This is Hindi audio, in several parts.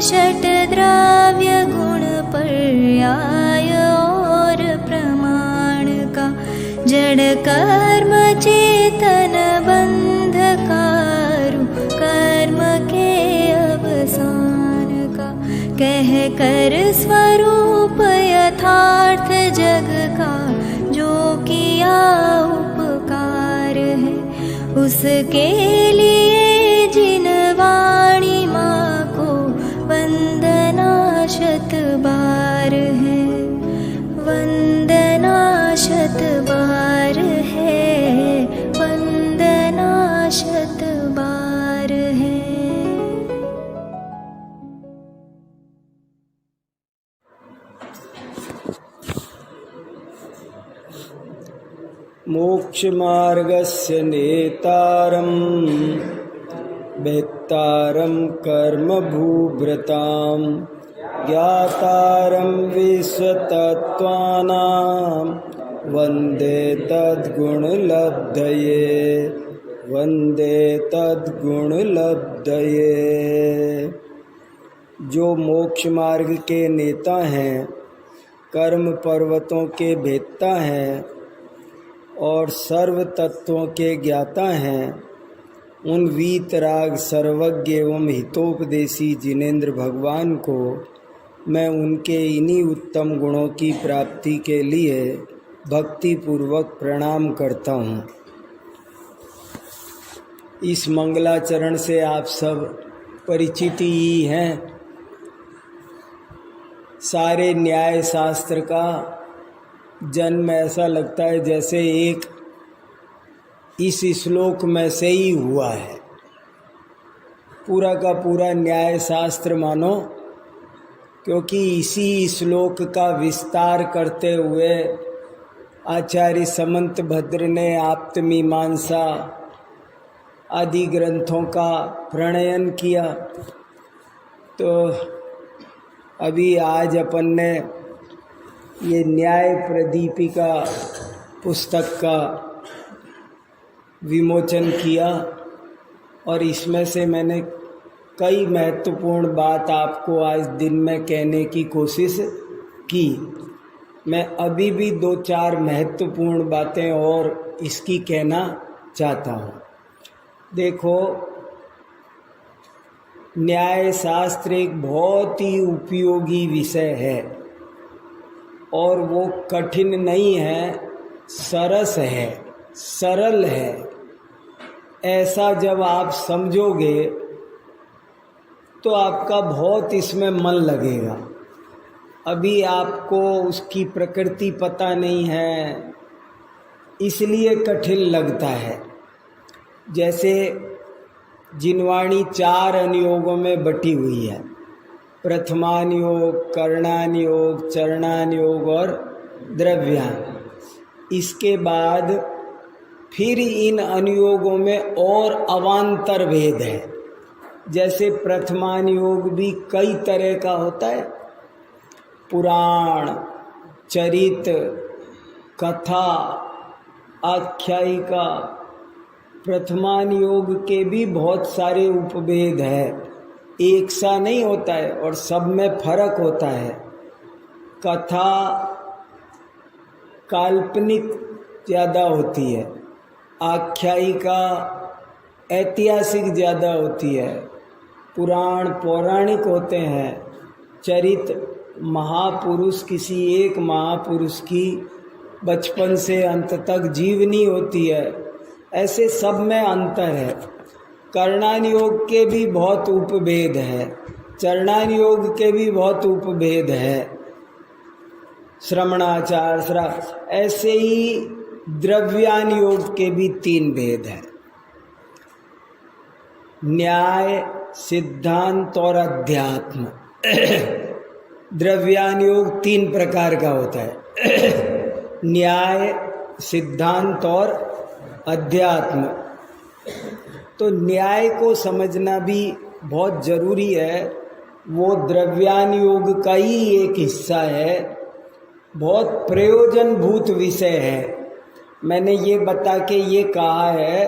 षट्द्रव्य गुण पर्याय और प्रमाण का, जड़ कर्म चेतन बंध कारू कर्म के अवसान का, कह कर स्वरूप यथार्थ जग का जो किया उपकार है, उसके लिए जिन वाणी माँ को वंदना शत बार है, वंदना शत बार है, वंदना शत बार है। मोक्ष मार्गस्य नेतारं वेत्तारं कर्म भूभृतां, ज्ञातारं विश्वतत्त्वानां वन्दे तद्गुणलब्धये, वन्दे तद्गुणलब्धये। जो मोक्ष मार्ग के नेता हैं, कर्म पर्वतों के भेदता हैं और सर्व तत्वों के ज्ञाता हैं, उन वीतराग सर्वज्ञ एवं हितोपदेशी जिनेंद्र भगवान को मैं उनके इन्हीं उत्तम गुणों की प्राप्ति के लिए भक्तिपूर्वक प्रणाम करता हूँ। इस मंगलाचरण से आप सब परिचित ही हैं। सारे न्याय शास्त्र का जन्म ऐसा लगता है जैसे एक इस श्लोक में से ही हुआ है। पूरा का पूरा न्याय शास्त्र मानो, क्योंकि इसी श्लोक का विस्तार करते हुए आचार्य समंत भद्र ने आप्तमीमांसा आदि ग्रंथों का प्रणयन किया। तो अभी आज अपन ने ये न्याय प्रदीपिका पुस्तक का विमोचन किया और इसमें से मैंने कई महत्वपूर्ण बात आपको आज दिन में कहने की कोशिश की। मैं अभी भी 2-4 महत्वपूर्ण बातें और इसकी कहना चाहता हूँ। देखो, न्याय शास्त्र एक बहुत ही उपयोगी विषय है और वो कठिन नहीं है, सरस है, सरल है। ऐसा जब आप समझोगे तो आपका बहुत इसमें मन लगेगा। अभी आपको उसकी प्रकृति पता नहीं है, इसलिए कठिन लगता है। जैसे जिनवाणी 4 अनुयोगों में बटी हुई है, प्रथमान योग, कर्णान योग, चरणान योग और द्रव्यान। इसके बाद फिर इन अनुयोगों में और अवान्तर भेद है। जैसे प्रथमान योग भी कई तरह का होता है, पुराण, चरित, कथा, आख्यायिका। प्रथमान योग के भी बहुत सारे उपभेद है, एक सा नहीं होता है और सब में फर्क होता है। कथा काल्पनिक ज़्यादा होती है, आख्यायिका ऐतिहासिक ज़्यादा होती है, पुराण पौराणिक होते हैं, चरित महापुरुष किसी एक महापुरुष की बचपन से अंत तक जीवनी होती है। ऐसे सब में अंतर है। कर्णान योग के भी बहुत उपभेद है, चरणान योग के भी बहुत उपभेद है, श्रवणाचार ऐसे ही द्रव्यान योग के भी 3 भेद हैं। न्याय, सिद्धांत और अध्यात्म। द्रव्यान योग 3 प्रकार का होता है, न्याय, सिद्धांत और अध्यात्म। तो न्याय को समझना भी बहुत ज़रूरी है। वो द्रव्यान योग का ही एक हिस्सा है, बहुत प्रयोजनभूत विषय है। मैंने ये बता के ये कहा है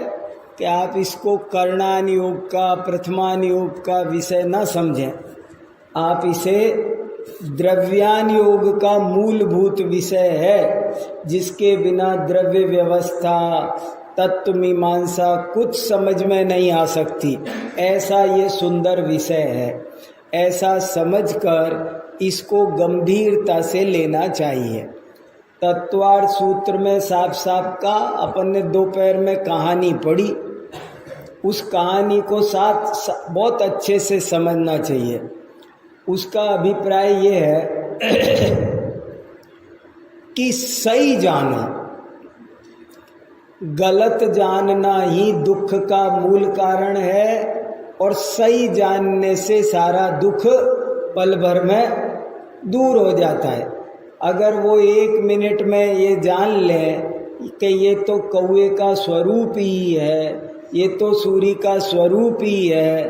कि आप इसको कर्णान योग का, प्रथमान योग का विषय न समझें। आप इसे द्रव्यान योग का मूलभूत विषय है, जिसके बिना द्रव्य व्यवस्था, तत्व मीमांसा कुछ समझ में नहीं आ सकती। ऐसा ये सुंदर विषय है। ऐसा समझकर इसको गंभीरता से लेना चाहिए। तत्वार्थ सूत्र में साफ साफ का अपन ने दोपहर में कहानी पढ़ी, उस कहानी को बहुत अच्छे से समझना चाहिए। उसका अभिप्राय ये है कि सही जानो, गलत जानना ही दुख का मूल कारण है, और सही जानने से सारा दुख पल भर में दूर हो जाता है। अगर वो 1 मिनट में ये जान ले कि ये तो कौवे का स्वरूप ही है, ये तो सूर्य का स्वरूप ही है,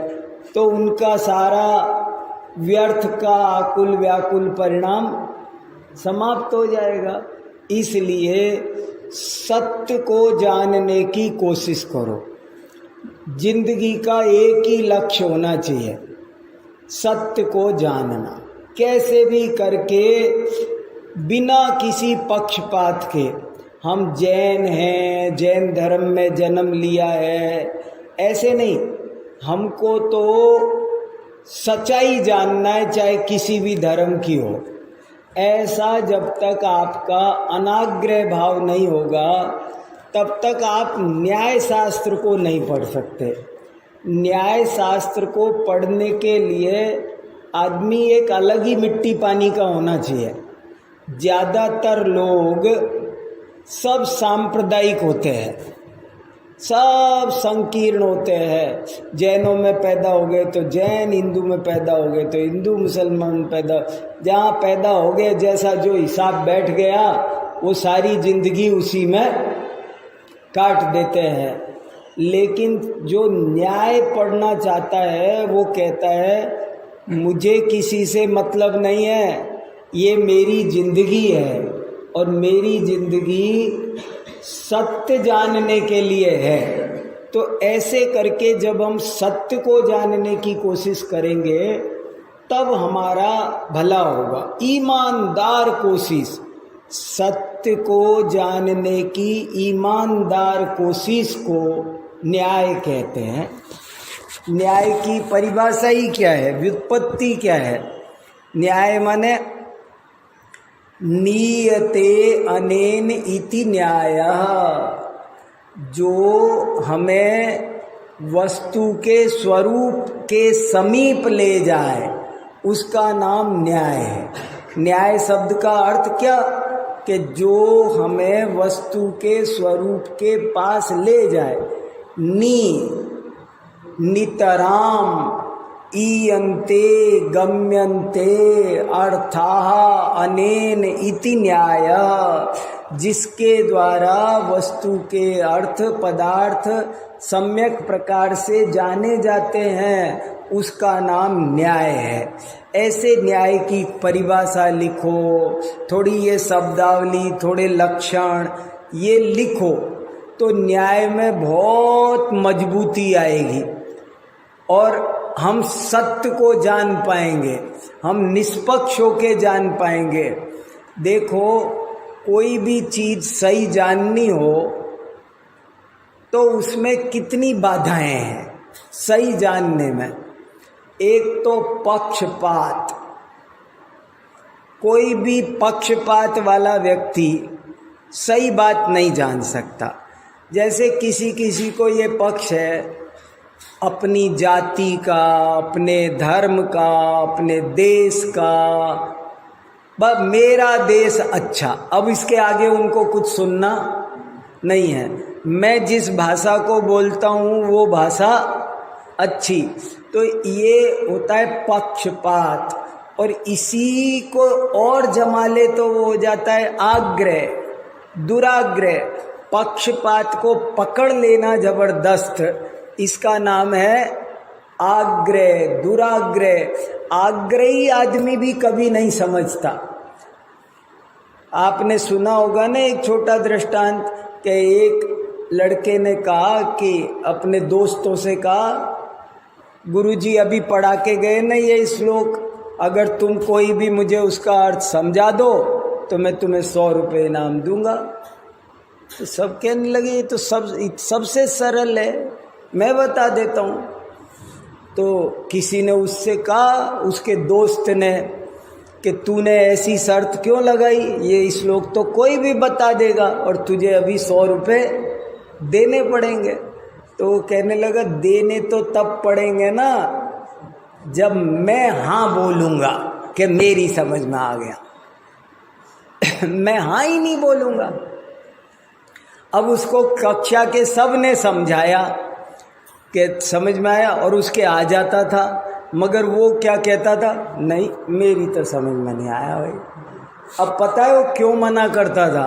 तो उनका सारा व्यर्थ का आकुल व्याकुल परिणाम समाप्त हो जाएगा। इसलिए सत्य को जानने की कोशिश करो। जिंदगी का एक ही लक्ष्य होना चाहिए, सत्य को जानना। कैसे भी करके, बिना किसी पक्षपात के, हम जैन हैं, जैन धर्म में जन्म लिया है, ऐसे नहीं। हमको तो सच्चाई जानना है, चाहे किसी भी धर्म की हो। ऐसा जब तक आपका अनाग्रह भाव नहीं होगा, तब तक आप न्याय शास्त्र को नहीं पढ़ सकते। न्याय शास्त्र को पढ़ने के लिए आदमी एक अलग ही मिट्टी पानी का होना चाहिए। ज़्यादातर लोग सब सांप्रदायिक होते हैं, सब संकीर्ण होते हैं। जैनों में पैदा हो गए तो जैन, हिंदू में पैदा हो गए तो हिंदू, मुसलमान पैदा, जहाँ पैदा हो गए जैसा जो हिसाब बैठ गया वो सारी जिंदगी उसी में काट देते हैं। लेकिन जो न्याय पढ़ना चाहता है वो कहता है मुझे किसी से मतलब नहीं है, ये मेरी जिंदगी है और मेरी जिंदगी सत्य जानने के लिए है। तो ऐसे करके जब हम सत्य को जानने की कोशिश करेंगे तब हमारा भला होगा। ईमानदार कोशिश, सत्य को जानने की ईमानदार कोशिश को न्याय कहते हैं। न्याय की परिभाषा ही क्या है, व्युत्पत्ति क्या है? न्याय माने नीयते अनेन इति न्यायः, जो हमें वस्तु के स्वरूप के समीप ले जाए उसका नाम न्याय है। न्याय शब्द का अर्थ क्या, कि जो हमें वस्तु के स्वरूप के पास ले जाए। नितराम ईयन्ते गम्यन्ते अर्थाः अनेन इति न्यायः, जिसके द्वारा वस्तु के अर्थ पदार्थ सम्यक प्रकार से जाने जाते हैं उसका नाम न्याय है। ऐसे न्याय की परिभाषा लिखो, थोड़ी ये शब्दावली, थोड़े लक्षण ये लिखो तो न्याय में बहुत मजबूती आएगी और हम सत्य को जान पाएंगे, हम निष्पक्ष होके जान पाएंगे। देखो, कोई भी चीज सही जाननी हो तो उसमें कितनी बाधाएं हैं सही जानने में। एक तो पक्षपात, कोई भी पक्षपात वाला व्यक्ति सही बात नहीं जान सकता। जैसे किसी को ये पक्ष है अपनी जाति का, अपने धर्म का, अपने देश का, बस मेरा देश अच्छा, अब इसके आगे उनको कुछ सुनना नहीं है। मैं जिस भाषा को बोलता हूँ वो भाषा अच्छी, तो ये होता है पक्षपात। और इसी को और जमा ले तो वो हो जाता है आग्रह, दुराग्रह। पक्षपात को पकड़ लेना जबरदस्त, इसका नाम है आग्रह, दुराग्रह। आग्रही आदमी भी कभी नहीं समझता। आपने सुना होगा ना एक छोटा दृष्टांत कि एक लड़के ने कहा कि अपने दोस्तों से कहा, गुरुजी अभी पढ़ा के गए ना ये श्लोक, अगर तुम कोई भी मुझे उसका अर्थ समझा दो तो मैं तुम्हें 100 रुपये इनाम दूंगा। तो सब कहने लगे ये तो सबसे सरल है, मैं बता देता हूँ। तो किसी ने उससे कहा, उसके दोस्त ने, कि तूने ऐसी शर्त क्यों लगाई, ये श्लोक तो कोई भी बता देगा और तुझे अभी 100 रुपये देने पड़ेंगे। तो वो कहने लगा देने तो तब पड़ेंगे ना जब मैं हाँ बोलूँगा कि मेरी समझ में आ गया। मैं हाँ ही नहीं बोलूँगा। अब उसको कक्षा के सब ने समझाया कि समझ में आया और उसके आ जाता था, मगर वो क्या कहता था, नहीं मेरी तो समझ में नहीं आया भाई। अब पता है वो क्यों मना करता था,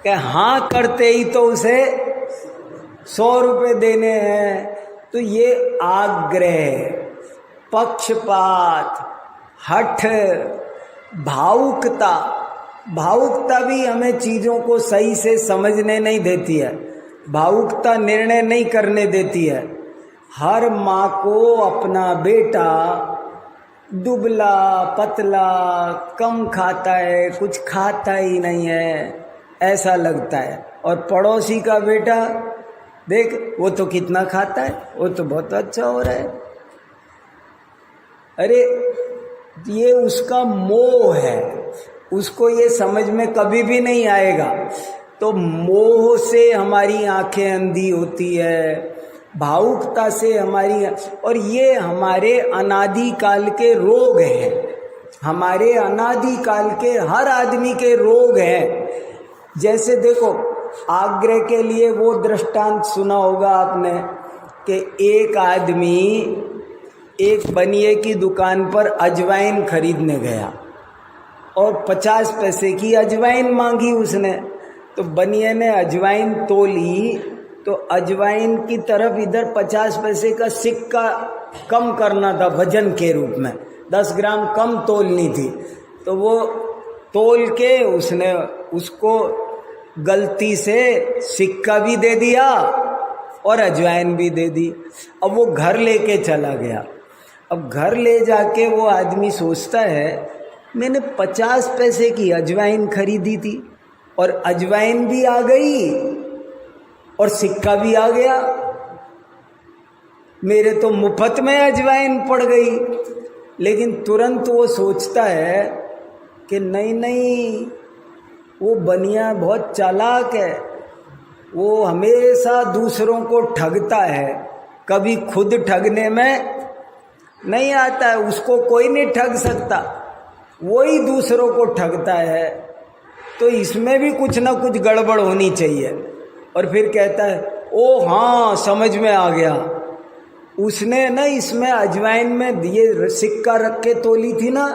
कि हाँ करते ही तो उसे 100 रुपये देने हैं। तो ये आग्रह, पक्षपात, हठ, भावुकता भी हमें चीज़ों को सही से समझने नहीं देती है। भावुकता निर्णय नहीं करने देती है। हर माँ को अपना बेटा दुबला पतला कम खाता है, कुछ खाता ही नहीं है, ऐसा लगता है। और पड़ोसी का बेटा देख वो तो कितना खाता है, वो तो बहुत अच्छा हो रहा है। अरे ये उसका मोह है, उसको ये समझ में कभी भी नहीं आएगा। तो मोह से हमारी आंखें अंधी होती है, भावुकता से हमारी, और ये हमारे अनादि काल के रोग हैं, हमारे अनादि काल के हर आदमी के रोग हैं। जैसे देखो आग्रह के लिए वो दृष्टांत सुना होगा आपने कि एक आदमी एक बनिए की दुकान पर अजवाइन खरीदने गया और 50 पैसे की अजवाइन मांगी उसने। तो बनिए ने अजवाइन तोली तो अजवाइन की तरफ इधर 50 पैसे का सिक्का कम करना था वजन के रूप में, 10 ग्राम कम तोलनी थी। तो वो तोल के उसने उसको गलती से सिक्का भी दे दिया और अजवाइन भी दे दी। अब वो घर लेके चला गया। अब घर ले जाके वो आदमी सोचता है मैंने 50 पैसे की अजवाइन खरीदी थी और अजवाइन भी आ गई और सिक्का भी आ गया, मेरे तो मुफ्त में अजवाइन पड़ गई। लेकिन तुरंत वो सोचता है कि नहीं, वो बनिया बहुत चालाक है, वो हमेशा दूसरों को ठगता है, कभी खुद ठगने में नहीं आता है, उसको कोई नहीं ठग सकता, वही दूसरों को ठगता है। तो इसमें भी कुछ ना कुछ गड़बड़ होनी चाहिए। और फिर कहता है ओ हाँ समझ में आ गया, उसने ना इसमें अजवाइन में ये सिक्का रख के तोली थी ना,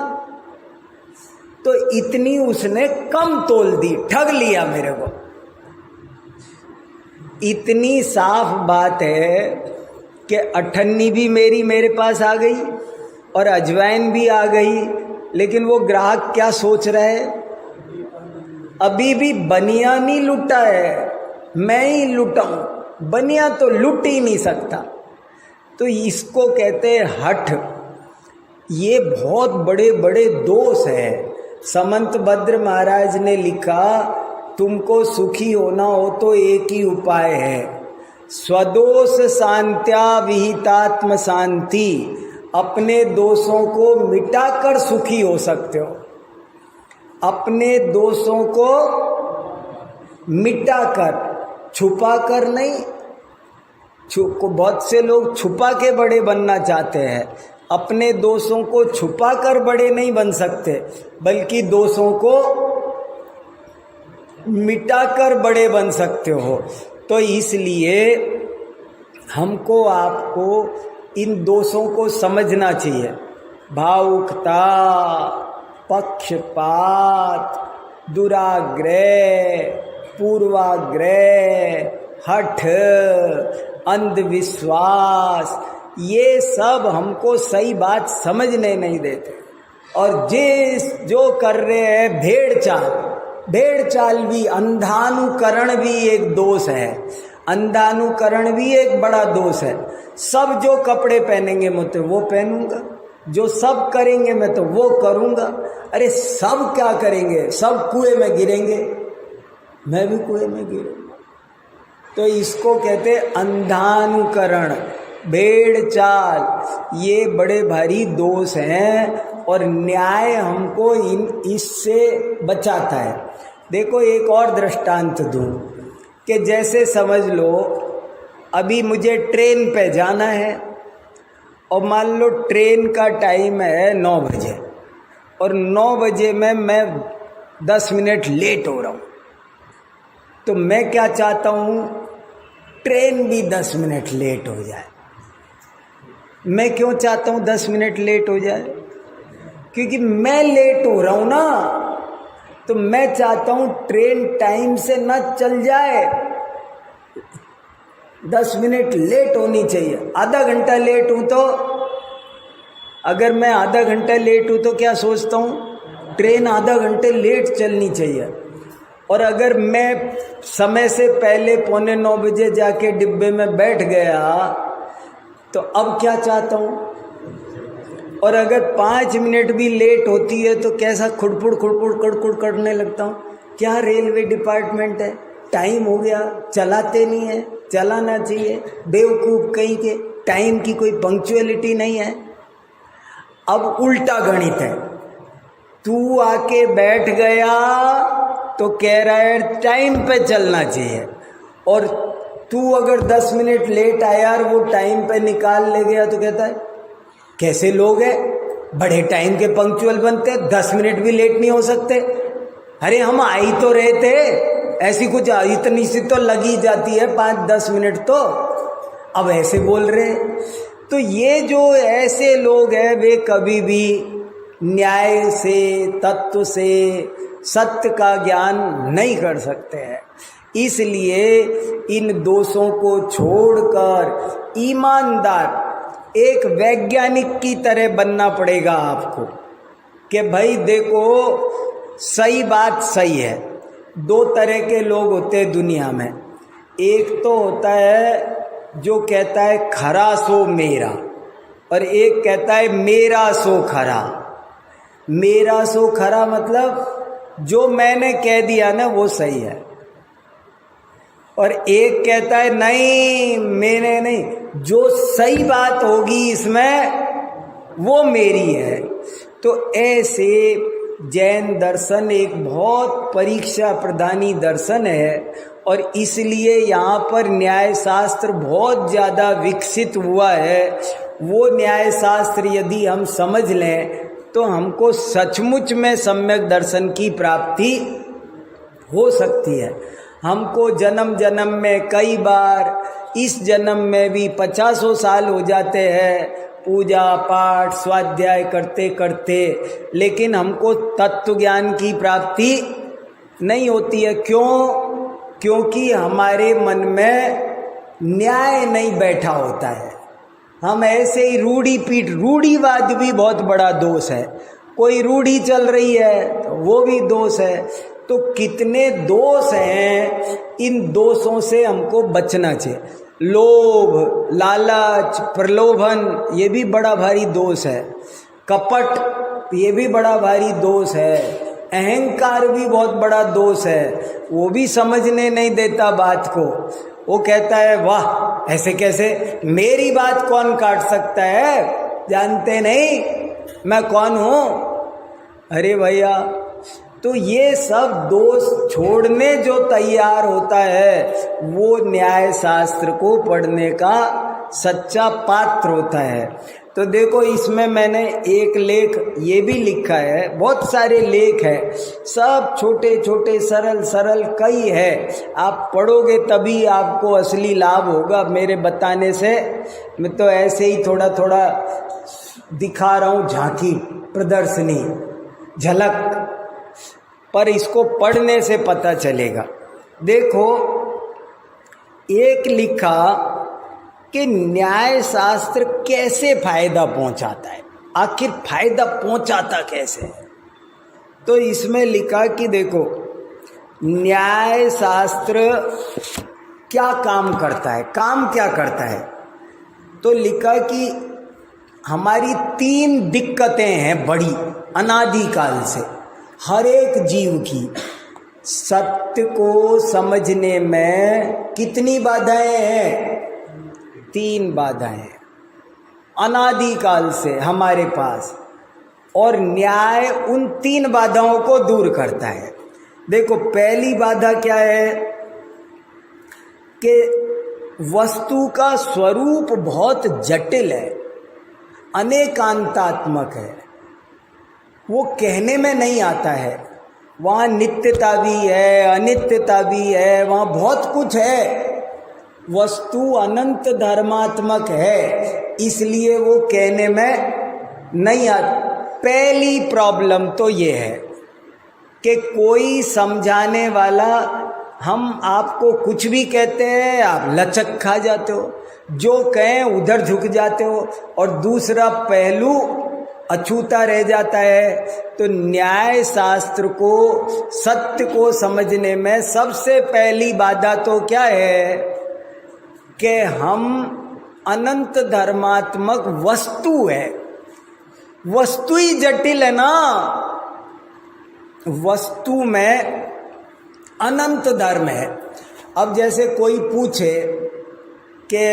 तो इतनी उसने कम तोल दी, ठग लिया मेरे को। इतनी साफ बात है कि अठन्नी भी मेरे पास आ गई और अजवाइन भी आ गई। लेकिन वो ग्राहक क्या सोच रहा है, अभी भी बनिया नहीं लुटा है, मैं ही लुटाऊं, बनिया तो लुट ही नहीं सकता। तो इसको कहते हैं हठ। ये बहुत बड़े बड़े दोष है। समंत भद्र महाराज ने लिखा तुमको सुखी होना हो तो एक ही उपाय है, स्वदोष शांत्या विहितात्म शांति। अपने दोषों को मिटाकर सुखी हो सकते हो, अपने दोषों को मिटाकर, छुपाकर नहीं। बहुत से लोग छुपा के बड़े बनना चाहते हैं, अपने दोषों को छुपाकर बड़े नहीं बन सकते, बल्कि दोषों को मिटाकर बड़े बन सकते हो। तो इसलिए हमको आपको इन दोषों को समझना चाहिए। भावुकता, पक्षपात, दुराग्रह, पूर्वाग्रह, हठ, अंधविश्वास, ये सब हमको सही बात समझने नहीं देते। और जो कर रहे हैं भेड़ चाल भी, अंधानुकरण भी एक दोष है। अंधानुकरण भी एक बड़ा दोष है। सब जो कपड़े पहनेंगे मुझे वो पहनूंगा, जो सब करेंगे मैं तो वो करूँगा। अरे सब क्या करेंगे, सब कुएं में गिरेंगे, मैं भी कुएं में गिरूंगा। तो इसको कहते अंधानुकरण, भेड़ चाल। ये बड़े भारी दोष हैं और न्याय हमको इससे बचाता है। देखो एक और दृष्टांत दूं कि जैसे समझ लो अभी मुझे ट्रेन पे जाना है और मान लो ट्रेन का टाइम है 9 बजे और 9 बजे में मैं 10 मिनट लेट हो रहा हूँ। तो मैं क्या चाहता हूँ, ट्रेन भी 10 मिनट लेट हो जाए। मैं क्यों चाहता हूँ 10 मिनट लेट हो जाए? क्योंकि मैं लेट हो रहा हूँ ना, तो मैं चाहता हूँ ट्रेन टाइम से ना चल जाए, 10 मिनट लेट होनी चाहिए। आधा घंटा लेट हूँ तो, अगर मैं आधा घंटा लेट हूँ तो क्या सोचता हूँ, ट्रेन आधा घंटे लेट चलनी चाहिए। और अगर मैं समय से पहले 8:45 बजे जाके डिब्बे में बैठ गया तो अब क्या चाहता हूँ। और अगर 5 मिनट भी लेट होती है तो कैसा खुड़पुड़ खुड़पुड़ कड़कुड़ करने लगता हूँ। क्या रेलवे डिपार्टमेंट है, टाइम हो गया, चलाते नहीं है, चलाना चाहिए, बेवकूफ़ कहीं के, टाइम की कोई पंक्चुअलिटी नहीं है। अब उल्टा गणित है, तू आके बैठ गया तो कह रहा है टाइम पे चलना चाहिए, और तू अगर 10 मिनट लेट आया और वो टाइम पे निकाल ले गया तो कहता है कैसे लोग हैं, बड़े टाइम के पंक्चुअल बनते, 10 मिनट भी लेट नहीं हो सकते। अरे हम आ ही तो रहे थे, ऐसी कुछ इतनी सी तो लगी जाती है 5-10 मिनट तो, अब ऐसे बोल रहे। तो ये जो ऐसे लोग हैं वे कभी भी न्याय से, तत्व से, सत्य का ज्ञान नहीं कर सकते हैं। इसलिए इन दोषों को छोड़कर ईमानदार एक वैज्ञानिक की तरह बनना पड़ेगा आपको कि भाई देखो सही बात सही है। 2 तरह के लोग होते हैं दुनिया में, एक तो होता है जो कहता है खरा सो मेरा, और एक कहता है मेरा सो खरा। मेरा सो खरा मतलब जो मैंने कह दिया ना वो सही है, और एक कहता है नहीं मैंने नहीं, जो सही बात होगी इसमें वो मेरी है। तो ऐसे जैन दर्शन एक बहुत परीक्षा प्रधानी दर्शन है, और इसलिए यहाँ पर न्याय शास्त्र बहुत ज़्यादा विकसित हुआ है। वो न्याय शास्त्र यदि हम समझ लें तो हमको सचमुच में सम्यक दर्शन की प्राप्ति हो सकती है। हमको जन्म जन्म में कई बार, इस जन्म में भी 50 साल हो जाते हैं पूजा पाठ स्वाध्याय करते करते, लेकिन हमको तत्व ज्ञान की प्राप्ति नहीं होती है। क्यों? क्योंकि हमारे मन में न्याय नहीं बैठा होता है। हम ऐसे ही रूढ़ीवाद भी बहुत बड़ा दोष है। कोई रूढ़ी चल रही है तो वो भी दोष है। तो कितने दोष हैं, इन दोषों से हमको बचना चाहिए। लोभ, लालच, प्रलोभन ये भी बड़ा भारी दोष है। कपट ये भी बड़ा भारी दोष है। अहंकार भी बहुत बड़ा दोष है। वो भी समझने नहीं देता बात को। वो कहता है वाह ऐसे कैसे, मेरी बात कौन काट सकता है, जानते नहीं मैं कौन हूँ। अरे भैया, तो ये सब दोष छोड़ने जो तैयार होता है वो न्याय शास्त्र को पढ़ने का सच्चा पात्र होता है। तो देखो इसमें मैंने एक लेख ये भी लिखा है, बहुत सारे लेख हैं, सब छोटे छोटे सरल सरल कई है। आप पढ़ोगे तभी आपको असली लाभ होगा मेरे बताने से। मैं तो ऐसे ही थोड़ा थोड़ा दिखा रहा हूँ, झांकी प्रदर्शनी झलक, पर इसको पढ़ने से पता चलेगा। देखो एक लिखा कि न्याय शास्त्र कैसे फायदा पहुंचाता है, आखिर फायदा पहुंचाता कैसे है। तो इसमें लिखा कि देखो न्याय शास्त्र क्या काम करता है, काम क्या करता है। तो लिखा कि हमारी 3 दिक्कतें हैं बड़ी अनादिकाल से हर एक जीव की। सत्य को समझने में कितनी बाधाएं हैं? 3 बाधाएं अनादिकाल से हमारे पास, और न्याय उन 3 बाधाओं को दूर करता है। देखो, पहली बाधा क्या है कि वस्तु का स्वरूप बहुत जटिल है, अनेकांतात्मक है, वो कहने में नहीं आता है। वहाँ नित्यता भी है, अनित्यता भी है, वहाँ बहुत कुछ है। वस्तु अनंत धर्मात्मक है, इसलिए वो कहने में नहीं आता। पहली प्रॉब्लम तो ये है कि कोई समझाने वाला, हम आपको कुछ भी कहते हैं आप लचक खा जाते हो, जो कहें उधर झुक जाते हो, और दूसरा पहलू अछूता रह जाता है। तो न्याय शास्त्र को, सत्य को समझने में सबसे पहली बाधा तो क्या है कि हम अनंत धर्मात्मक वस्तु है। वस्तु ही जटिल है ना, वस्तु में अनंत धर्म है। अब जैसे कोई पूछे कि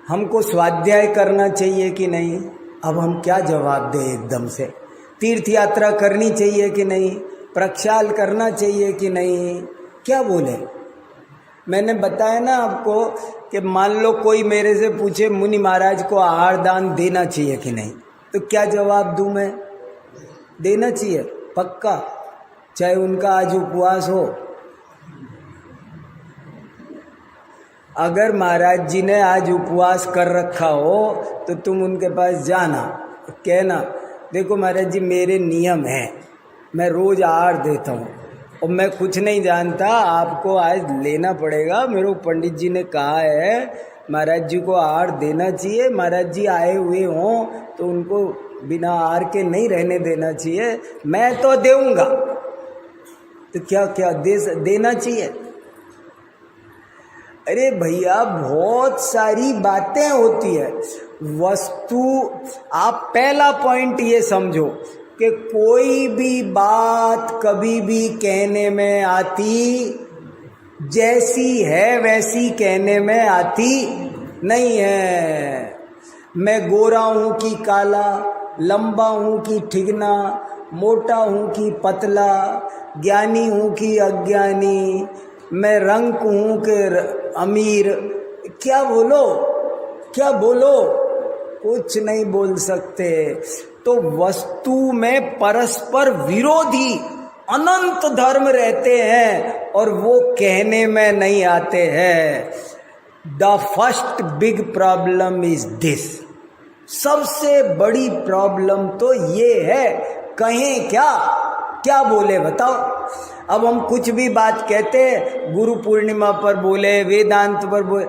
हमको स्वाध्याय करना चाहिए कि नहीं, अब हम क्या जवाब दें एकदम से? तीर्थ यात्रा करनी चाहिए कि नहीं, प्रक्षाल करना चाहिए कि नहीं, क्या बोले? मैंने बताया ना आपको कि मान लो कोई मेरे से पूछे मुनि महाराज को आहार दान देना चाहिए कि नहीं, तो क्या जवाब दूं मैं? देना चाहिए पक्का, चाहे उनका आज उपवास हो। अगर महाराज जी ने आज उपवास कर रखा हो तो तुम उनके पास जाना, कहना देखो महाराज जी मेरे नियम हैं, मैं रोज आहार देता हूँ और मैं कुछ नहीं जानता, आपको आज लेना पड़ेगा। मेरे को पंडित जी ने कहा है महाराज जी को आहार देना चाहिए, महाराज जी आए हुए हों तो उनको बिना आहार के नहीं रहने देना चाहिए, मैं तो देऊँगा। तो क्या क्या देना चाहिए? अरे भैया बहुत सारी बातें होती है। वस्तु, आप पहला पॉइंट ये समझो कि कोई भी बात कभी भी कहने में आती, जैसी है वैसी कहने में आती नहीं है। मैं गोरा हूँ कि काला, लंबा हूँ कि ठिगना, मोटा हूँ कि पतला, ज्ञानी हूँ कि अज्ञानी, मैं रंग हूँ कि अमीर, क्या बोलो? क्या बोलो? कुछ नहीं बोल सकते। तो वस्तु में परस्पर विरोधी अनंत धर्म रहते हैं और वो कहने में नहीं आते हैं। The first big problem is this. सबसे बड़ी प्रॉब्लम तो ये है, कहें क्या, क्या बोले बताओ? अब हम कुछ भी बात कहते हैं, गुरु पूर्णिमा पर बोले, वेदांत पर बोले,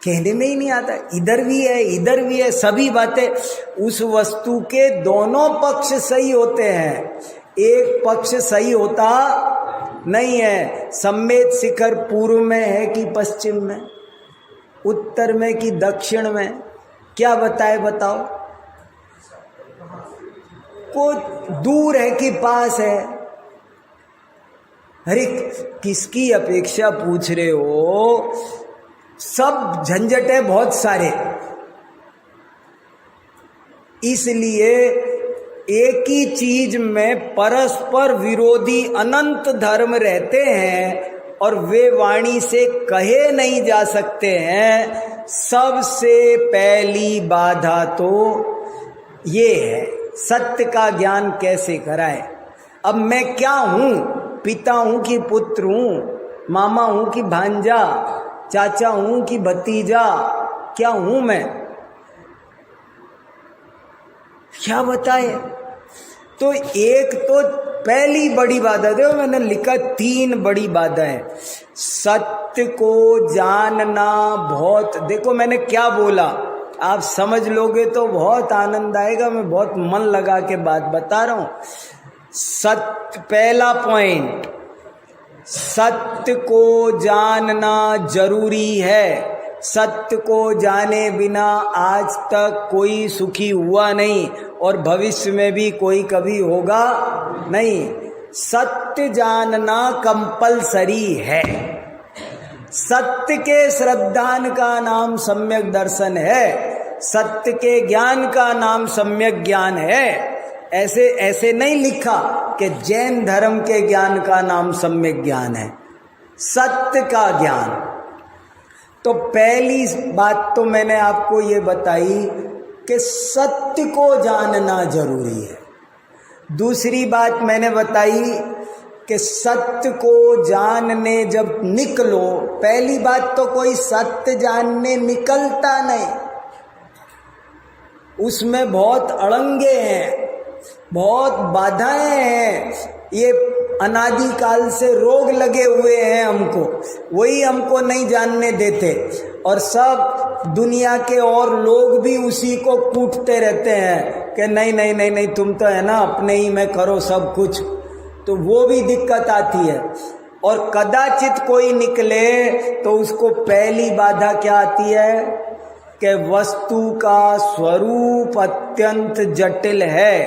कहने में ही नहीं आता। इधर भी है, इधर भी है, सभी बातें उस वस्तु के दोनों पक्ष सही होते हैं, एक पक्ष सही होता नहीं है। सम्मेद शिखर पूर्व में है कि पश्चिम में, उत्तर में कि दक्षिण में, क्या बताए बताओ? को दूर है कि पास है? अरे किसकी अपेक्षा पूछ रहे हो? सब झंझट है बहुत सारे। इसलिए एक ही चीज में परस्पर विरोधी अनंत धर्म रहते हैं और वे वाणी से कहे नहीं जा सकते हैं। सबसे पहली बाधा तो ये है, सत्य का ज्ञान कैसे कराए। अब मैं क्या हूँ? पिता हूँ कि पुत्र हूँ, मामा हूँ कि भांजा, चाचा हूँ कि भतीजा, क्या हूँ मैं? क्या बताए? तो एक तो पहली बड़ी बाधा, देखो मैंने लिखा 3 बड़ी बाधा है। सत्य को जानना बहुत, देखो मैंने क्या बोला, आप समझ लोगे तो बहुत आनंद आएगा। मैं बहुत मन लगा के बात बता रहा हूँ। सत्य, पहला पॉइंट, सत्य को जानना जरूरी है। सत्य को जाने बिना आज तक कोई सुखी हुआ नहीं और भविष्य में भी कोई कभी होगा नहीं। सत्य जानना कंपलसरी है। सत्य के श्रद्धान का नाम सम्यक दर्शन है, सत्य के ज्ञान का नाम सम्यक ज्ञान है। ऐसे ऐसे नहीं लिखा कि जैन धर्म के ज्ञान का नाम सम्यक ज्ञान है, सत्य का ज्ञान। तो पहली बात तो मैंने आपको ये बताई कि सत्य को जानना जरूरी है। दूसरी बात मैंने बताई कि सत्य को जानने जब निकलो, पहली बात तो कोई सत्य जानने निकलता नहीं, उसमें बहुत अड़ंगे हैं, बहुत बाधाएं हैं, ये अनादिकाल से रोग लगे हुए हैं हमको, वही हमको नहीं जानने देते। और सब दुनिया के और लोग भी उसी को कूटते रहते हैं कि नहीं नहीं नहीं नहीं, तुम तो है ना अपने ही में करो सब कुछ, तो वो भी दिक्कत आती है। और कदाचित कोई निकले तो उसको पहली बाधा क्या आती है कि वस्तु का स्वरूप अत्यंत जटिल है,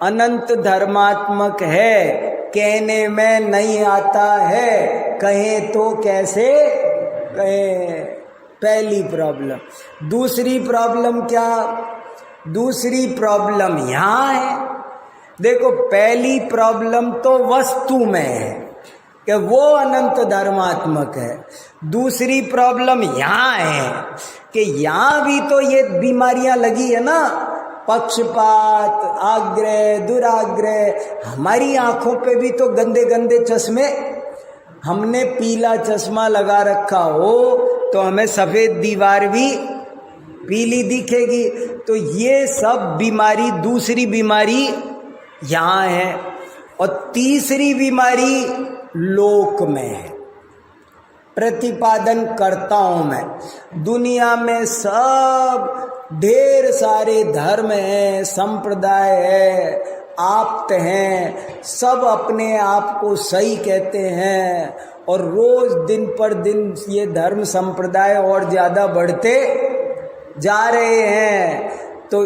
अनंत धर्मात्मक है, कहने में नहीं आता है, कहें तो कैसे कहें, पहली प्रॉब्लम। दूसरी प्रॉब्लम क्या? दूसरी प्रॉब्लम यहाँ है। देखो, पहली प्रॉब्लम तो वस्तु में है कि वो अनंत धर्मात्मक है। दूसरी प्रॉब्लम यहाँ है कि यहाँ भी तो ये बीमारियां लगी है ना, पक्षपात, आग्रह, दुराग्रह। हमारी आंखों पे भी तो गंदे गंदे चश्मे, हमने पीला चश्मा लगा रखा हो तो हमें सफेद दीवार भी पीली दिखेगी। तो ये सब बीमारी, दूसरी बीमारी यहाँ है। और तीसरी बीमारी लोक में है, प्रतिपादन करताओं में। दुनिया में सब ढेर सारे धर्म हैं, संप्रदाय है, आप्त हैं, सब अपने आप को सही कहते हैं और रोज दिन पर दिन ये धर्म संप्रदाय और ज़्यादा बढ़ते जा रहे हैं। तो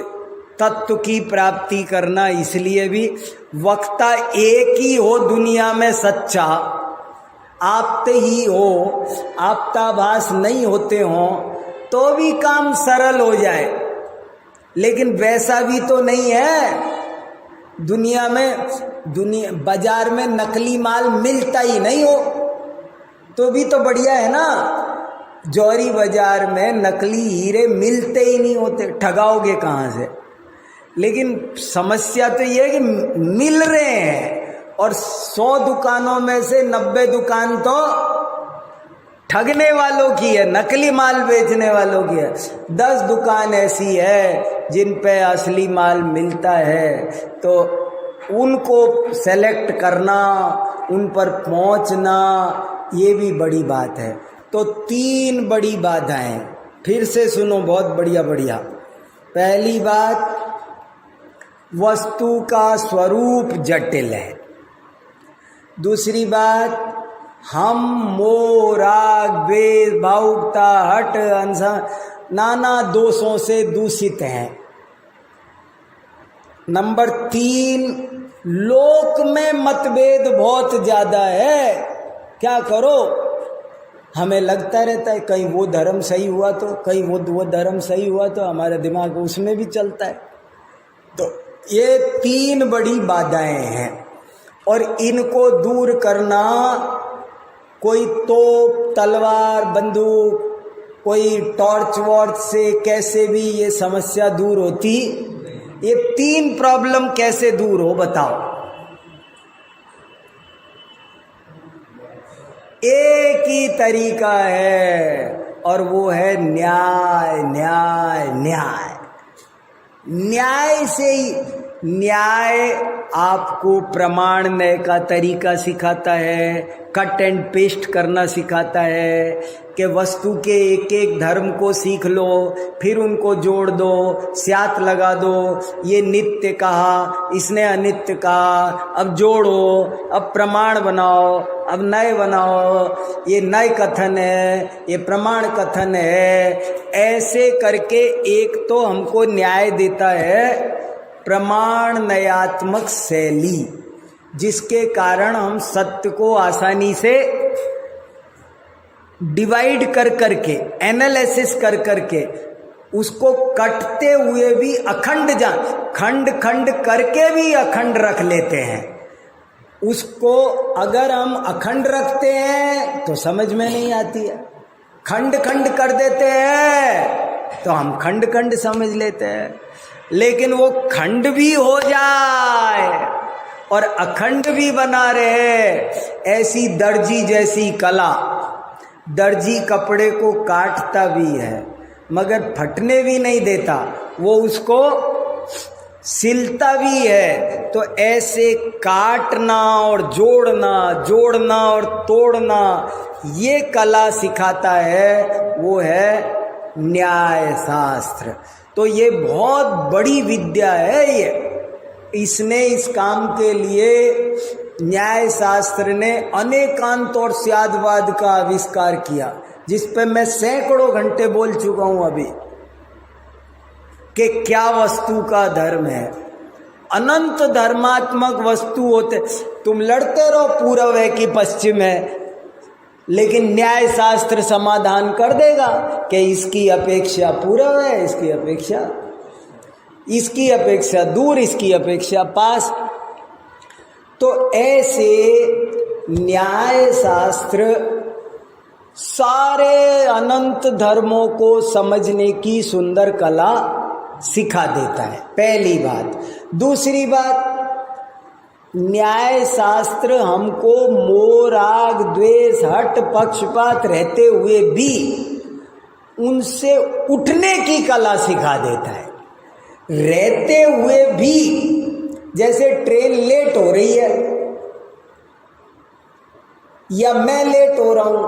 तत्व की प्राप्ति करना इसलिए भी, वक्ता एक ही हो दुनिया में सच्चा, आपते ही हो, आपताभास नहीं होते हों तो भी काम सरल हो जाए, लेकिन वैसा भी तो नहीं है। दुनिया बाजार में नकली माल मिलता ही नहीं हो तो भी तो बढ़िया है ना। जौहरी बाजार में नकली हीरे मिलते ही नहीं होते, ठगाओगे कहाँ से? लेकिन समस्या तो ये है कि मिल रहे हैं और 100 दुकानों में से 90 दुकान तो ठगने वालों की है, नकली माल बेचने वालों की है। 10 दुकान ऐसी है जिन पे असली माल मिलता है, तो उनको सेलेक्ट करना, उन पर पहुंचना, ये भी बड़ी बात है। तो 3 बड़ी बाधाएं, फिर से सुनो, बहुत बढ़िया बढ़िया। पहली बात, वस्तु का स्वरूप जटिल है। दूसरी बात, हम, मोह, राग, द्वेष, भावुकता, हट, नाना दोषों से दूषित हैं। नंबर 3, लोक में मतभेद बहुत ज्यादा है। क्या करो, हमें लगता रहता है कहीं वो धर्म सही हुआ तो, कहीं वो धर्म सही हुआ तो, हमारा दिमाग उसमें भी चलता है। तो ये 3 बड़ी बाधाएं हैं और इनको दूर करना, कोई तोप, तलवार, बंदूक, कोई टॉर्च वॉर्च से कैसे भी ये समस्या दूर होती? ये 3 प्रॉब्लम कैसे दूर हो बताओ? एक ही तरीका है और वो है न्याय, न्याय, न्याय। न्याय से ही न्याय आपको प्रमाण न्याय का तरीका सिखाता है, कट एंड पेस्ट करना सिखाता है कि वस्तु के एक एक धर्म को सीख लो, फिर उनको जोड़ दो, स्यात लगा दो, ये नित्य कहा, इसने अनित्य कहा, अब जोड़ो, अब प्रमाण बनाओ, अब नए बनाओ, ये नए कथन है, ये प्रमाण कथन है। ऐसे करके एक तो हमको न्याय देता है प्रमाण नयात्मक शैली, जिसके कारण हम सत्य को आसानी से डिवाइड कर करके, एनालिसिस कर करके, उसको कटते हुए भी अखंड खंड खंड करके भी अखंड रख लेते हैं। उसको अगर हम अखंड रखते हैं तो समझ में नहीं आती है, खंड खंड कर देते हैं तो हम खंड खंड समझ लेते हैं। लेकिन वो खंड भी हो जाए और अखंड भी बना रहे, ऐसी दर्जी जैसी कला। दर्जी कपड़े को काटता भी है मगर फटने भी नहीं देता, वो उसको सिलता भी है। तो ऐसे काटना और जोड़ना, जोड़ना और तोड़ना, ये कला सिखाता है, वो है न्याय शास्त्र। तो ये बहुत बड़ी विद्या है ये। इसने इस काम के लिए न्याय शास्त्र ने अनेकांत और स्यादवाद का आविष्कार किया, जिस पे मैं सैकड़ों घंटे बोल चुका हूं अभी, कि क्या वस्तु का धर्म है। अनंत धर्मात्मक वस्तु होते, तुम लड़ते रहो पूर्व है कि पश्चिम है, लेकिन न्याय शास्त्र समाधान कर देगा कि इसकी अपेक्षा पूर्व है, इसकी अपेक्षा दूर, इसकी अपेक्षा पास। तो ऐसे न्याय शास्त्र सारे अनंत धर्मों को समझने की सुंदर कला सिखा देता है, पहली बात। दूसरी बात, न्याय शास्त्र हमको मोह राग द्वेष हट पक्षपात रहते हुए भी उनसे उठने की कला सिखा देता है। रहते हुए भी, जैसे ट्रेन लेट हो रही है या मैं लेट हो रहा हूं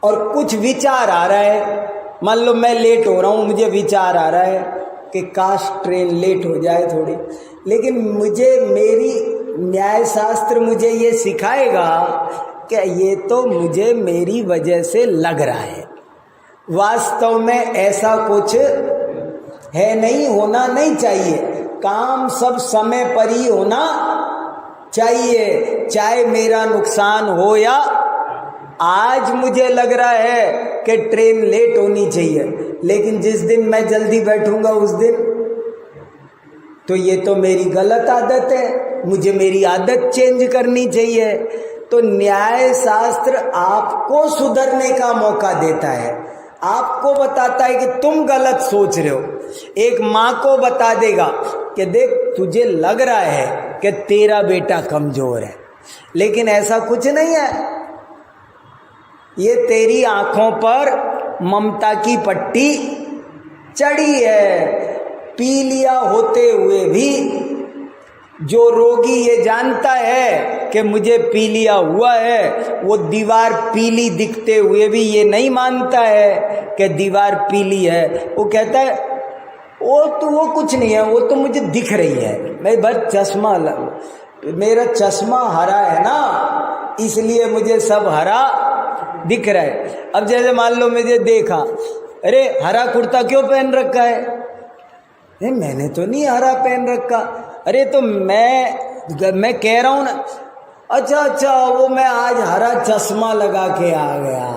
और कुछ विचार आ रहा है, मान लो मैं लेट हो रहा हूं, मुझे विचार आ रहा है कि काश ट्रेन लेट हो जाए थोड़ी, लेकिन मुझे मेरी न्याय शास्त्र मुझे ये सिखाएगा कि ये तो मुझे मेरी वजह से लग रहा है, वास्तव में ऐसा कुछ है नहीं, होना नहीं चाहिए। काम सब समय पर ही होना चाहिए, चाहे मेरा नुकसान हो या आज मुझे लग रहा है कि ट्रेन लेट होनी चाहिए, लेकिन जिस दिन मैं जल्दी बैठूंगा उस दिन तो ये तो मेरी गलत आदत है, मुझे मेरी आदत चेंज करनी चाहिए। तो न्याय शास्त्र आपको सुधरने का मौका देता है, आपको बताता है कि तुम गलत सोच रहे हो। एक माँ को बता देगा कि देख तुझे लग रहा है कि तेरा बेटा कमजोर है, लेकिन ऐसा कुछ नहीं है, ये तेरी आंखों पर ममता की पट्टी चढ़ी है। पीलिया होते हुए भी जो रोगी ये जानता है कि मुझे पीलिया हुआ है, वो दीवार पीली दिखते हुए भी ये नहीं मानता है कि दीवार पीली है। वो कहता है वो कुछ नहीं है, वो तो मुझे दिख रही है, मैं बस चश्मा मेरा चश्मा हरा है ना, इसलिए मुझे सब हरा दिख रहा है। अब जैसे मान लो मुझे देखा, अरे हरा कुर्ता क्यों पहन रखा है? मैंने तो नहीं हरा पहन रखा। अरे तो मैं कह रहा हूं ना, अच्छा वो मैं आज हरा चश्मा लगा के आ गया,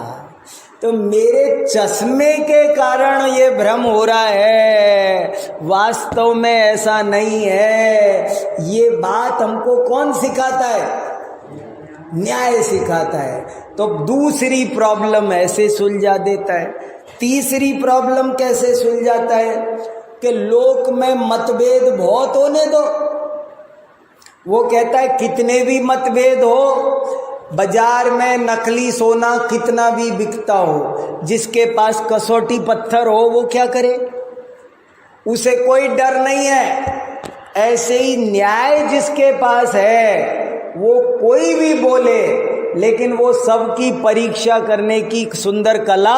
तो मेरे चश्मे के कारण ये भ्रम हो रहा है, वास्तव में ऐसा नहीं है। ये बात हमको कौन सिखाता है? न्याय सिखाता है। तो दूसरी प्रॉब्लम ऐसे सुलझा देता है। तीसरी प्रॉब्लम कैसे सुलझाता है कि लोक में मतभेद बहुत होने दो। वो कहता है कितने भी मतभेद हो, बाजार में नकली सोना कितना भी बिकता हो, जिसके पास कसौटी पत्थर हो वो क्या करे? उसे कोई डर नहीं है ऐसे ही न्याय जिसके पास है वो कोई भी बोले, लेकिन वो सबकी परीक्षा करने की सुंदर कला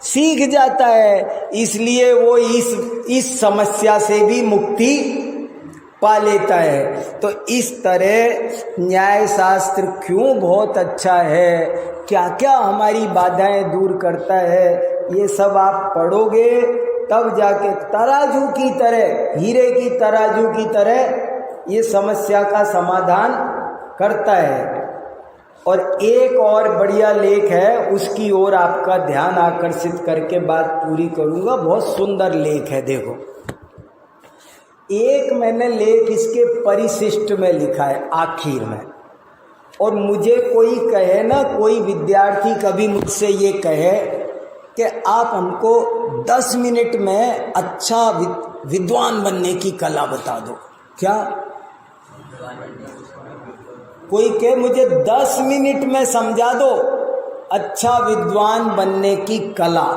सीख जाता है, इसलिए वो इस समस्या से भी मुक्ति पा लेता है। तो इस तरह न्याय शास्त्र क्यों बहुत अच्छा है, क्या क्या हमारी बाधाएं दूर करता है, ये सब आप पढ़ोगे तब जाके तराजू की तरह, हीरे की तराजू की तरह ये समस्या का समाधान करता है। और एक और बढ़िया लेख है, उसकी ओर आपका ध्यान आकर्षित करके बात पूरी करूंगा। बहुत सुंदर लेख है, देखो। एक मैंने लेख इसके परिशिष्ट में लिखा है आखिर में, और मुझे कोई कहे ना, कोई विद्यार्थी कभी मुझसे ये कहे कि आप हमको 10 मिनट में अच्छा विद्वान बनने की कला बता दो, क्या कोई कहे मुझे 10 मिनट में समझा दो अच्छा विद्वान बनने की कला,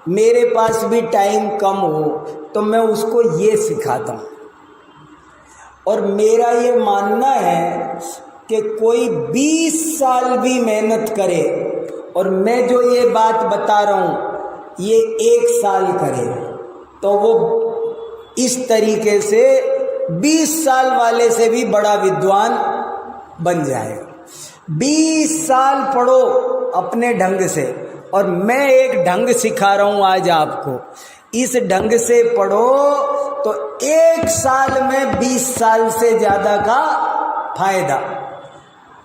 मेरे पास भी टाइम कम हो तो मैं उसको ये सिखाता हूँ। और मेरा ये मानना है कि कोई 20 साल भी मेहनत करे और मैं जो ये बात बता रहा हूँ ये 1 साल करे, तो वो इस तरीके से 20 साल वाले से भी बड़ा विद्वान बन जाएगा। 20 साल पढ़ो अपने ढंग से, और मैं एक ढंग सिखा रहा हूँ आज आपको, इस ढंग से पढ़ो तो 1 साल में 20 साल से ज़्यादा का फायदा।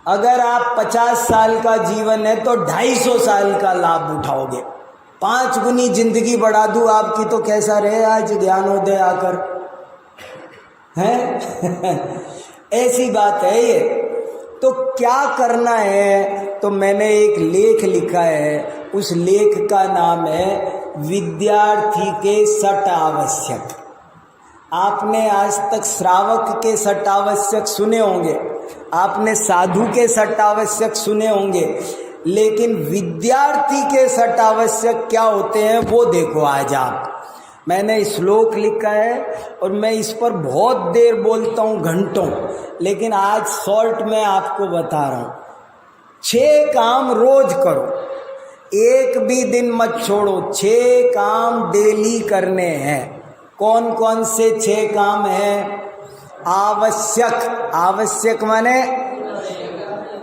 अगर आप 50 साल का जीवन है तो 250 साल का लाभ उठाओगे। 5 गुनी जिंदगी बढ़ा दूँ आपकी तो कैसा रहे आज ज्ञानोदय आकर, हैं? ऐसी बात है ये। तो क्या करना है, तो मैंने एक लेख लिखा है, उस लेख का नाम है विद्यार्थी के सट आवश्यक। आपने आज तक श्रावक के सट आवश्यक सुने होंगे, आपने साधु के सट आवश्यक सुने होंगे, लेकिन विद्यार्थी के सट आवश्यक क्या होते हैं वो देखो आज आप। मैंने श्लोक लिखा है और मैं इस पर बहुत देर बोलता हूँ, घंटों, लेकिन आज शॉर्ट में आपको बता रहा हूँ। 6 काम रोज करो, एक भी दिन मत छोड़ो। 6 काम डेली करने हैं। कौन कौन से 6 काम हैं? आवश्यक, आवश्यक माने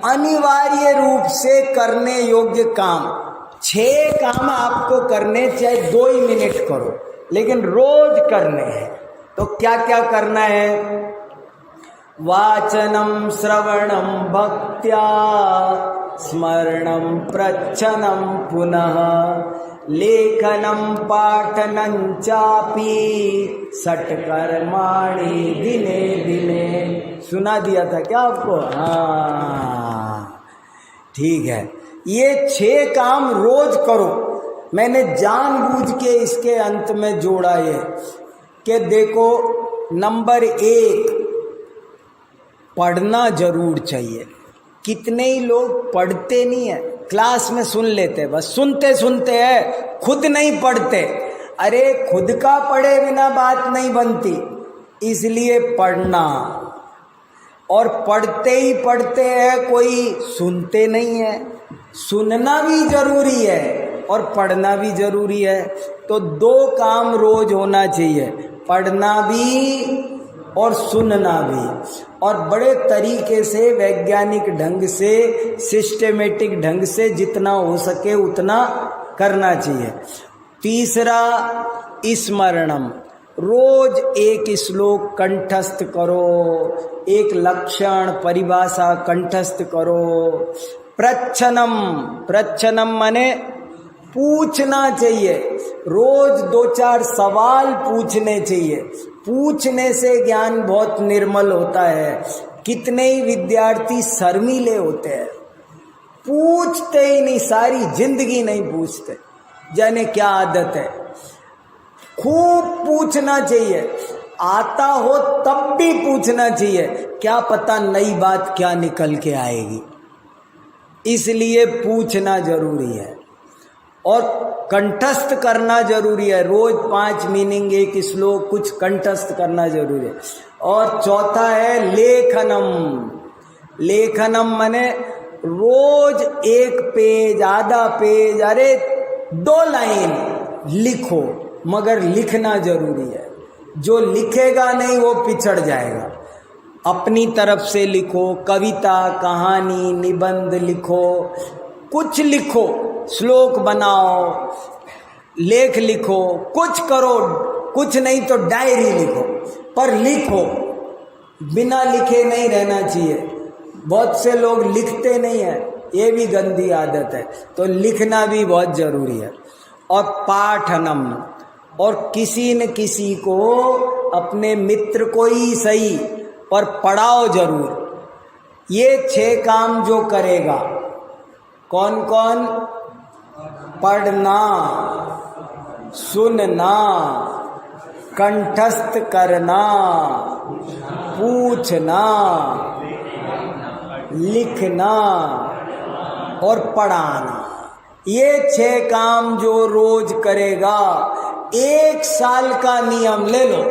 अनिवार्य रूप से करने योग्य काम। 6 काम आपको करने, चाहे 2 ही मिनट करो, लेकिन रोज करने हैं। तो क्या क्या करना है? वाचनम श्रवणम भक्त्या स्मरणम प्रच्छनम पुनः लेखनम पाठनं चापि षट्कर्माणि दिने दिने। सुना दिया था क्या आपको? हाँ, ठीक है। ये 6 काम रोज करो। मैंने जानबूझ के इसके अंत में जोड़ा ये कि देखो, नंबर 1, पढ़ना जरूर चाहिए। कितने ही लोग पढ़ते नहीं है, क्लास में सुन लेते, बस सुनते सुनते हैं, खुद नहीं पढ़ते। अरे खुद का पढ़े बिना बात नहीं बनती, इसलिए पढ़ना। और पढ़ते ही पढ़ते हैं, कोई सुनते नहीं है। सुनना भी जरूरी है और पढ़ना भी जरूरी है। तो 2 काम रोज होना चाहिए, पढ़ना भी और सुनना भी, और बड़े तरीके से, वैज्ञानिक ढंग से, सिस्टेमेटिक ढंग से जितना हो सके उतना करना चाहिए। तीसरा, स्मरणम। रोज एक श्लोक कंठस्थ करो, एक लक्षण परिभाषा कंठस्थ करो। प्रच्छनम, प्रच्छनम माने पूछना चाहिए। रोज 2-4 सवाल पूछने चाहिए। पूछने से ज्ञान बहुत निर्मल होता है। कितने ही विद्यार्थी शर्मीले होते हैं, पूछते ही नहीं, सारी जिंदगी नहीं पूछते, जाने क्या आदत है। खूब पूछना चाहिए, आता हो तब भी पूछना चाहिए, क्या पता नई बात क्या निकल के आएगी। इसलिए पूछना जरूरी है और कंठस्थ करना जरूरी है। रोज 5 मीनिंग, एक श्लोक कुछ कंठस्थ करना जरूरी है। और चौथा है लेखनम। लेखनम माने रोज एक पेज, आधा पेज, अरे 2 लाइन लिखो, मगर लिखना जरूरी है। जो लिखेगा नहीं वो पिछड़ जाएगा। अपनी तरफ से लिखो, कविता, कहानी, निबंध लिखो, कुछ लिखो, श्लोक बनाओ, लेख लिखो, कुछ करो, कुछ नहीं तो डायरी लिखो, पर लिखो। बिना लिखे नहीं रहना चाहिए। बहुत से लोग लिखते नहीं हैं, ये भी गंदी आदत है। तो लिखना भी बहुत जरूरी है। और पाठनम, और किसी न किसी को, अपने मित्र को ही सही पर पढ़ाओ जरूर। ये 6 काम जो करेगा, कौन कौन? पढ़ना, सुनना, कंठस्थ करना, पूछना, लिखना और पढ़ाना। ये 6 काम जो रोज करेगा, 1 साल का नियम ले लो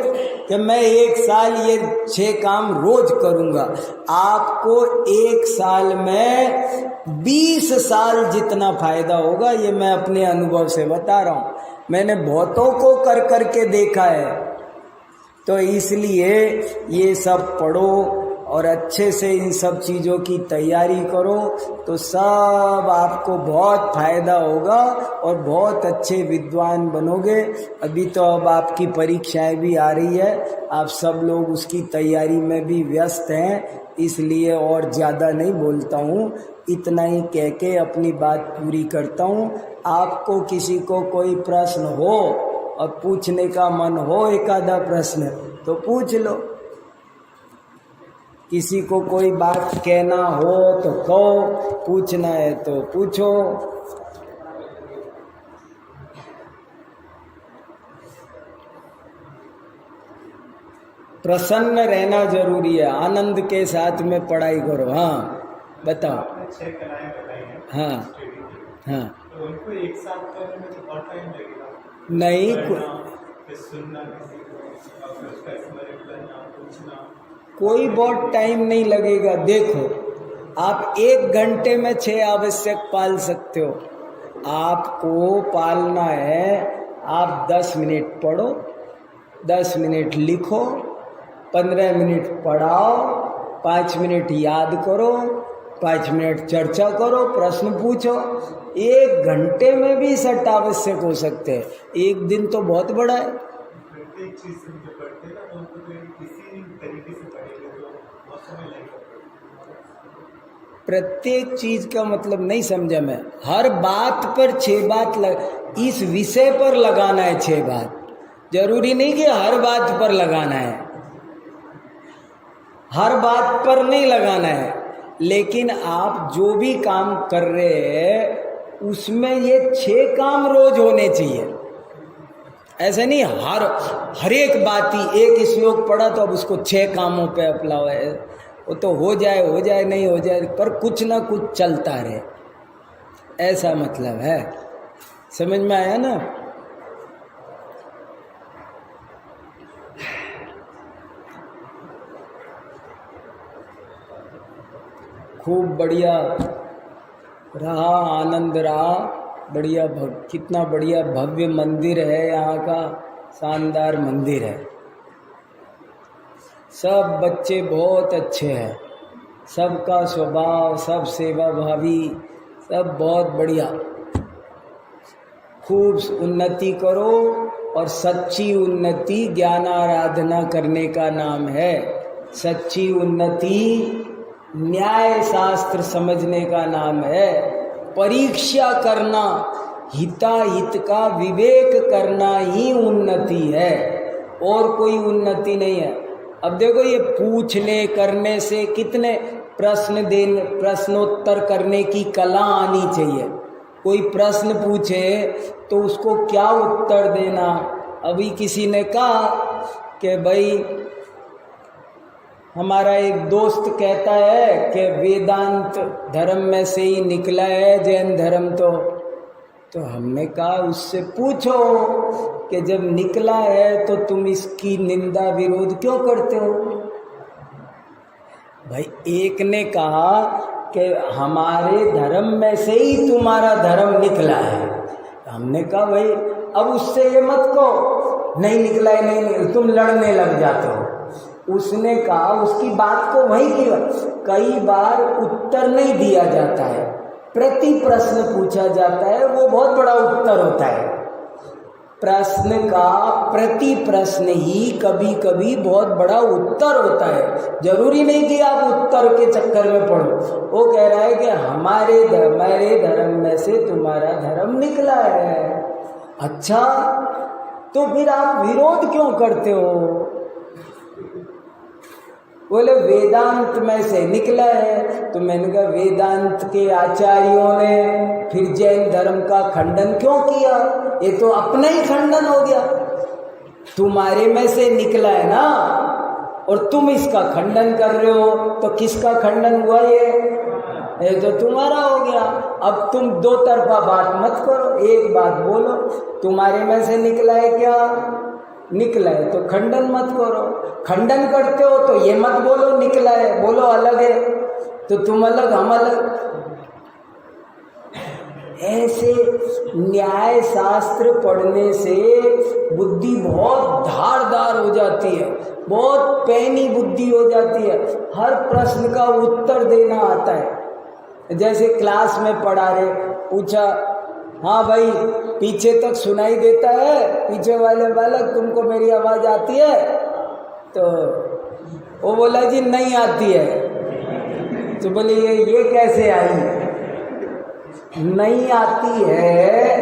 कि मैं 1 साल ये 6 काम रोज करूंगा। आपको 1 साल में 20 साल जितना फायदा होगा, ये मैं अपने अनुभव से बता रहा हूँ। मैंने बहुतों को कर करके देखा है। तो इसलिए ये सब पढ़ो और अच्छे से इन सब चीज़ों की तैयारी करो, तो सब आपको बहुत फायदा होगा और बहुत अच्छे विद्वान बनोगे। अभी तो अब आपकी परीक्षाएं भी आ रही है, आप सब लोग उसकी तैयारी में भी व्यस्त हैं, इसलिए और ज़्यादा नहीं बोलता हूँ। इतना ही कह के अपनी बात पूरी करता हूँ। आपको किसी को कोई प्रश्न हो और पूछने का मन हो, एक आधा प्रश्न, तो पूछ लो। किसी को कोई बात कहना हो तो कहो, पूछना है तो पूछो। प्रसन्न रहना जरूरी है, आनंद के साथ में पढ़ाई करो। हाँ बताओ। 6 कलाएं बताई हैं। हाँ हाँ। तो उनको एक साथ करने में तो बहुत टाइम लगेगा। नहीं, सुनना किसी को, और उसका स्मरण करना, पूछना, कोई बहुत टाइम नहीं लगेगा। देखो, आप 1 घंटे में 6 आवश्यक पाल सकते हो। आपको पालना है, आप 10 मिनट पढ़ो, 10 मिनट लिखो, 15 मिनट पढ़ाओ, 5 मिनट याद करो, 5 मिनट चर्चा करो, प्रश्न पूछो। 1 घंटे में भी 60 आवश्यक हो सकते हैं। 1 दिन तो बहुत बड़ा है। प्रत्येक चीज से जो पढ़ते हैं ना, तो उनको किसी तरीके से पढ़ेंगे तो बहुत समय लगेगा। प्रत्येक चीज का मतलब नहीं समझा मैं। हर बात पर 6 बात इस विषय पर लगाना है। 6 बात जरूरी नहीं कि हर बात पर लगाना है, हर बात पर नहीं लगाना है, लेकिन आप जो भी काम कर रहे हैं उसमें ये 6 काम रोज होने चाहिए। ऐसे नहीं हर एक बात ही, एक श्लोक पढ़ा तो अब उसको 6 कामों पे अपनाओ है। वो तो हो जाए नहीं हो जाए, पर कुछ ना कुछ चलता रहे, ऐसा मतलब है। समझ में आया ना? खूब बढ़िया रहा, आनंद रहा, बढ़िया। कितना बढ़िया भव्य मंदिर है यहाँ का, शानदार मंदिर है। सब बच्चे बहुत अच्छे हैं, सबका स्वभाव, सब सेवा भावी, सब बहुत बढ़िया। खूब उन्नति करो, और सच्ची उन्नति ज्ञान आराधना करने का नाम है। सच्ची उन्नति न्याय शास्त्र समझने का नाम है। परीक्षा करना, हिताहित का विवेक करना ही उन्नति है, और कोई उन्नति नहीं है। अब देखो, ये पूछने करने से कितने प्रश्नोत्तर करने की कला आनी चाहिए। कोई प्रश्न पूछे तो उसको क्या उत्तर देना। अभी किसी ने कहा कि भाई, हमारा एक दोस्त कहता है कि वेदांत धर्म में से ही निकला है जैन धर्म। तो हमने कहा उससे पूछो कि जब निकला है तो तुम इसकी निंदा विरोध क्यों करते हो? भाई एक ने कहा कि हमारे धर्म में से ही तुम्हारा धर्म निकला है। हमने कहा भाई अब उससे ये मत कहो नहीं निकला है, नहीं निकला, तुम लड़ने लग जाते हो। उसने कहा उसकी बात को वही किया। कई बार उत्तर नहीं दिया जाता है, प्रति प्रश्न पूछा जाता है, वो बहुत बड़ा उत्तर होता है। प्रश्न का प्रति प्रश्न ही कभी कभी बहुत बड़ा उत्तर होता है। जरूरी नहीं कि आप उत्तर के चक्कर में पड़ो। वो कह रहा है कि हमारे धर्म में से तुम्हारा धर्म निकला है। अच्छा तो फिर आप विरोध क्यों करते हो? बोले वेदांत में से निकला है। तो मैंने कहा वेदांत के आचार्यों ने फिर जैन धर्म का खंडन क्यों किया? ये तो अपना ही खंडन हो गया। तुम्हारे में से निकला है ना, और तुम इसका खंडन कर रहे हो, तो किसका खंडन हुआ? ये तो तुम्हारा हो गया। अब तुम दो तरफा बात मत करो, एक बात बोलो। तुम्हारे में से निकला है क्या? निकला है तो खंडन मत करो। खंडन करते हो तो ये मत बोलो निकला है, बोलो अलग है। तो तुम अलग हम अलग। ऐसे न्याय शास्त्र पढ़ने से बुद्धि बहुत धारदार हो जाती है, बहुत पैनी बुद्धि हो जाती है। हर प्रश्न का उत्तर देना आता है। जैसे क्लास में पढ़ा रहे, पूछा हाँ भाई पीछे तक सुनाई देता है, पीछे वाले बालक तुमको मेरी आवाज़ आती है? तो वो बोला जी नहीं आती है। तो बोले ये कैसे आई? नहीं आती है,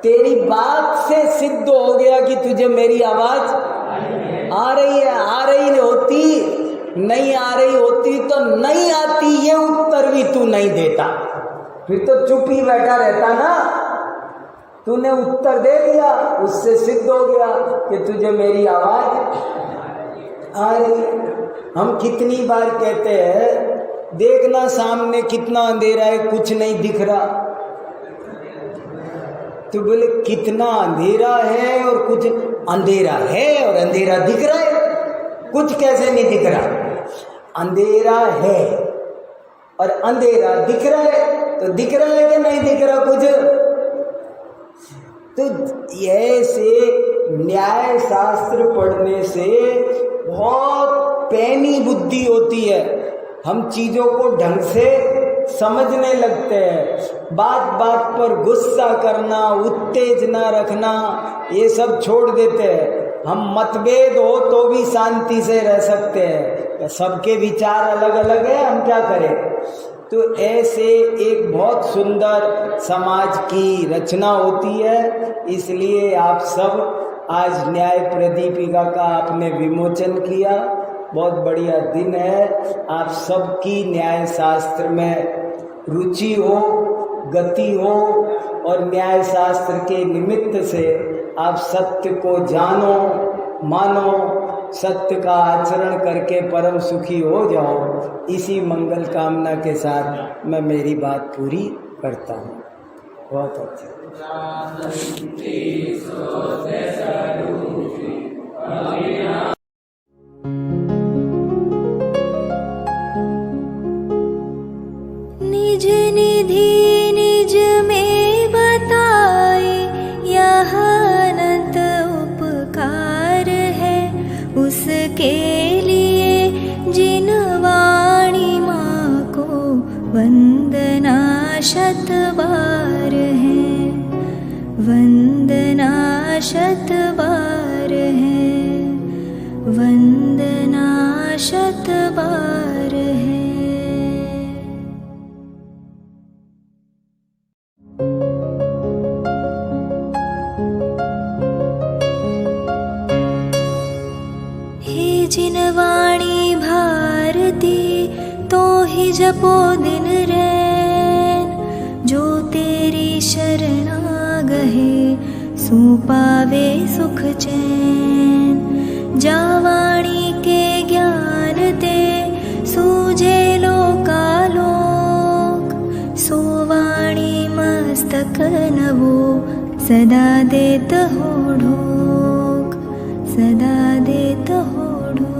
तेरी बात से सिद्ध हो गया कि तुझे मेरी आवाज़ आ रही है। आ रही होती, नहीं आ रही होती तो नहीं आती ये उत्तर भी तू नहीं देता, फिर तो चुप ही बैठा रहता ना। तूने उत्तर दे दिया, उससे सिद्ध हो गया कि तुझे मेरी आवाज़ आ रही है। हम कितनी बार कहते हैं देखना सामने कितना अंधेरा है, कुछ नहीं दिख रहा। तो बोले कितना अंधेरा है और कुछ अंधेरा है और अंधेरा दिख रहा है, कुछ कैसे नहीं दिख रहा? अंधेरा है और अंधेरा दिख रहा है, तो दिख रहा है कि नहीं दिख रहा कुछ? तो ऐसे न्याय शास्त्र पढ़ने से बहुत पैनी बुद्धि होती है। हम चीज़ों को ढंग से समझने लगते हैं। बात बात पर गुस्सा करना, उत्तेजना रखना, ये सब छोड़ देते हैं। हम मतभेद हो तो भी शांति से रह सकते हैं। सबके विचार अलग अलग है, हम क्या करें? तो ऐसे एक बहुत सुंदर समाज की रचना होती है। इसलिए आप सब आज न्याय प्रदीपिका का आपने विमोचन किया, बहुत बढ़िया दिन है। आप सबकी न्याय शास्त्र में रुचि हो, गति हो, और न्याय शास्त्र के निमित्त से आप सत्य को जानो, मानो, सत्य का आचरण करके परम सुखी हो जाओ। इसी मंगल कामना के साथ मैं मेरी बात पूरी करता हूँ। बहुत अच्छा। निज निधि निज में बताए, यह अनंत उपकार है उसके लिए जिन वाणी माँ को वंदना शत बार है, वंदना शत बार है, वंदना शत बार है। हे जिन वाणी भारती तो ही जपो दिन रैन, जो तेरी शरणा गहे सो पावे सुख चैन। जा वाणी के ज्ञान ते सूझे लोकालोक, सो वाणी मस्तक नवो सदा देत हो ढोक, सदा देत हो ढोक।